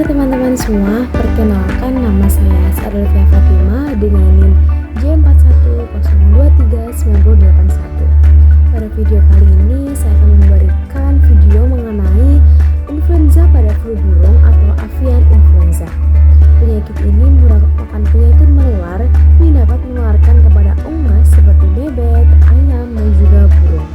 teman-teman semua, perkenalkan nama saya Sarulfia Fatima dengan NIM J41023981. Pada video kali ini saya akan memberikan video mengenai influenza pada flu burung atau avian influenza. Penyakit ini merupakan penyakit menular yang dapat menularkan kepada unggas seperti bebek, ayam, dan juga burung.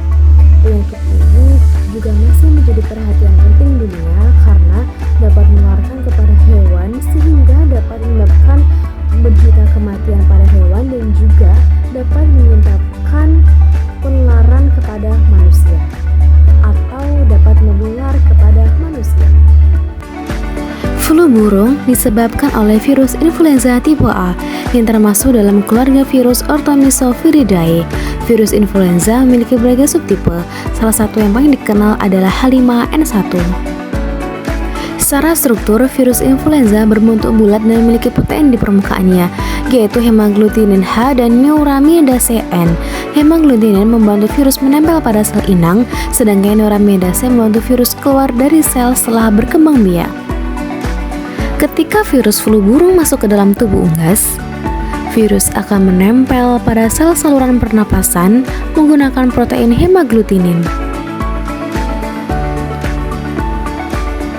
Penyakit ini juga masih menjadi perhatian penting dunia karena dapat menularkan kepada hewan sehingga dapat menyebabkan berjuta kematian pada hewan dan juga dapat menyebabkan penularan kepada manusia atau dapat menular kepada manusia. Flu burung disebabkan oleh virus influenza tipe A yang termasuk dalam keluarga virus Orthomyxoviridae. Virus influenza memiliki berbagai subtipe. Salah satu yang paling dikenal adalah H5N1. Secara struktur, virus influenza berbentuk bulat dan memiliki protein di permukaannya, yaitu hemaglutinin H dan neuraminidase N. Hemaglutinin membantu virus menempel pada sel inang, sedangkan neuraminidase membantu virus keluar dari sel setelah berkembang biak. Ketika virus flu burung masuk ke dalam tubuh unggas, virus akan menempel pada sel saluran pernapasan menggunakan protein hemaglutinin.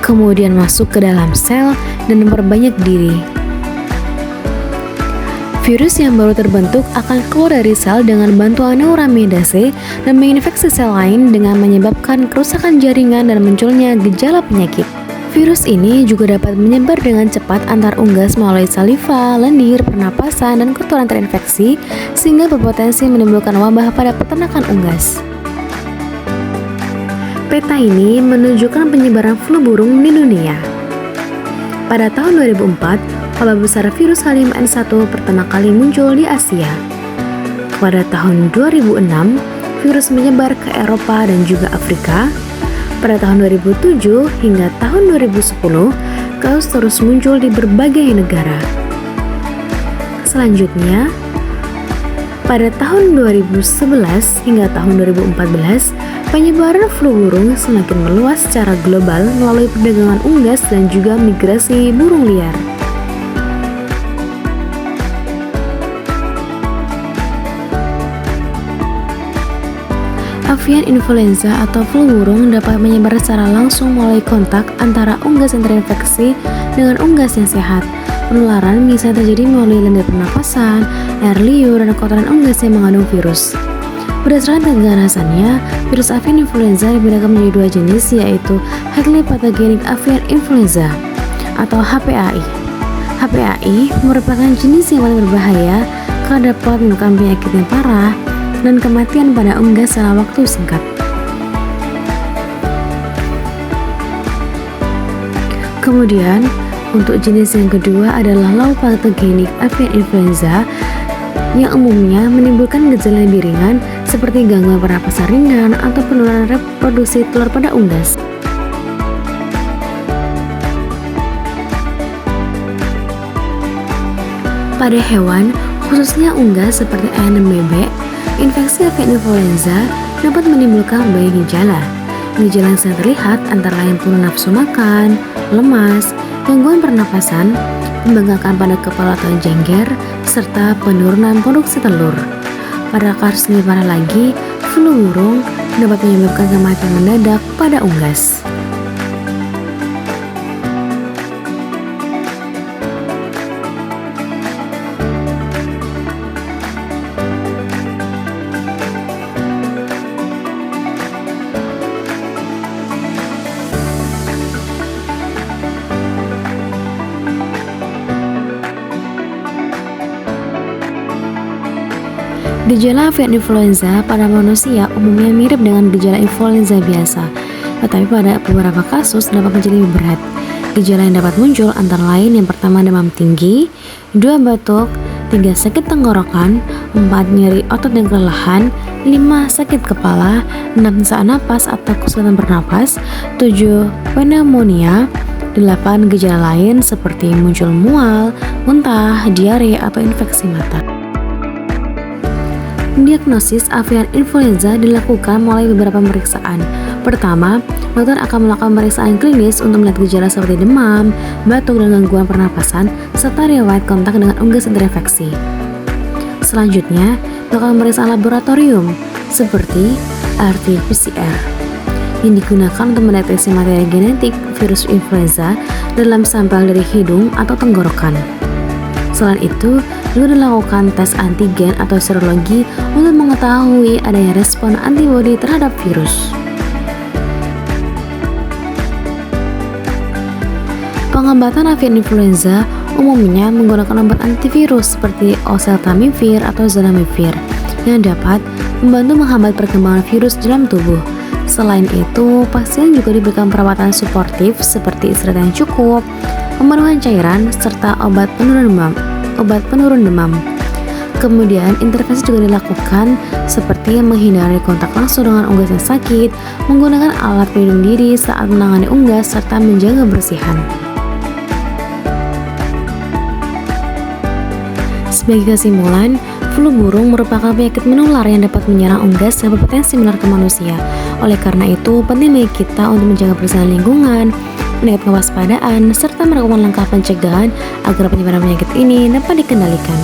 Kemudian masuk ke dalam sel dan memperbanyak diri. Virus yang baru terbentuk akan keluar dari sel dengan bantuan neuraminidase dan menginfeksi sel lain dengan menyebabkan kerusakan jaringan dan munculnya gejala penyakit. Virus ini juga dapat menyebar dengan cepat antar unggas melalui saliva, lendir, pernapasan, dan kotoran terinfeksi sehingga berpotensi menimbulkan wabah pada peternakan unggas. Peta ini menunjukkan penyebaran flu burung di dunia. Pada tahun 2004, wabah besar virus H5N1 pertama kali muncul di Asia. Pada tahun 2006, virus menyebar ke Eropa dan juga Afrika. Pada tahun 2007 hingga tahun 2010, kasus terus muncul di berbagai negara. Selanjutnya, pada tahun 2011 hingga tahun 2014, penyebaran flu burung semakin meluas secara global melalui perdagangan unggas dan juga migrasi burung liar. Avian influenza atau flu burung dapat menyebar secara langsung melalui kontak antara unggas yang terinfeksi dengan unggas yang sehat. Penularan bisa terjadi melalui lendir pernapasan, air liur, dan kotoran unggas yang mengandung virus. Berdasarkan keganasannya, virus avian influenza dibedakan menjadi dua jenis, yaitu Highly Pathogenic Avian Influenza atau HPAI. HPAI merupakan jenis yang paling berbahaya karena dapat menyebabkan penyakit yang parah dan kematian pada unggas dalam waktu singkat. Kemudian, untuk jenis yang kedua adalah Low Pathogenic Avian Influenza yang umumnya menimbulkan gejala lebih ringan seperti gangguan pernapasan ringan atau penurunan reproduksi telur pada unggas. Pada hewan, khususnya unggas seperti ayam dan bebek, infeksi avian influenza dapat menimbulkan berbagai gejala. Gejala yang sering terlihat antara lain penurunan nafsu makan, lemas, gangguan pernapasan, pembengkakan pada kepala atau jengger, serta penurunan produksi telur. Pada kasus lebih parah lagi, flu burung dapat menyebabkan kematian mendadak pada unggas. Gejala avian influenza pada manusia umumnya mirip dengan gejala influenza biasa, tetapi pada beberapa kasus dapat menjadi lebih berat. Gejala yang dapat muncul antara lain yang pertama demam tinggi, 2 batuk, 3 sakit tenggorokan, 4 nyeri otot dan kelelahan, 5 sakit kepala, 6 sesak napas atau kesulitan bernapas, 7 pneumonia, 8 gejala lain seperti muncul mual, muntah, diare atau infeksi mata. Diagnosis avian influenza dilakukan melalui beberapa pemeriksaan. Pertama, dokter akan melakukan pemeriksaan klinis untuk melihat gejala seperti demam, batuk, dan gangguan pernapasan, serta riwayat kontak dengan unggas yang terinfeksi. Selanjutnya, melakukan pemeriksaan laboratorium seperti RT-PCR yang digunakan untuk mendeteksi materi genetik virus influenza dalam sampel dari hidung atau tenggorokan. Selain itu, juga dilakukan tes antigen atau serologi untuk mengetahui adanya respon antibodi terhadap virus. Pengobatan avian influenza umumnya menggunakan obat antivirus seperti oseltamivir atau zanamivir yang dapat membantu menghambat perkembangan virus dalam tubuh. Selain itu, pasien juga diberikan perawatan suportif seperti istirahat yang cukup, pemenuhan cairan, serta obat penurun demam. Kemudian, intervensi juga dilakukan seperti menghindari kontak langsung dengan unggas yang sakit, menggunakan alat pelindung diri saat menangani unggas, serta menjaga kebersihan. Sebagai kesimpulan, flu burung merupakan penyakit menular yang dapat menyerang unggas yang berpotensi menular ke manusia. Oleh karena itu, penting bagi kita untuk menjaga kebersihan lingkungan, meningkatkan kewaspadaan, serta melakukan langkah pencegahan agar penyebaran penyakit ini dapat dikendalikan.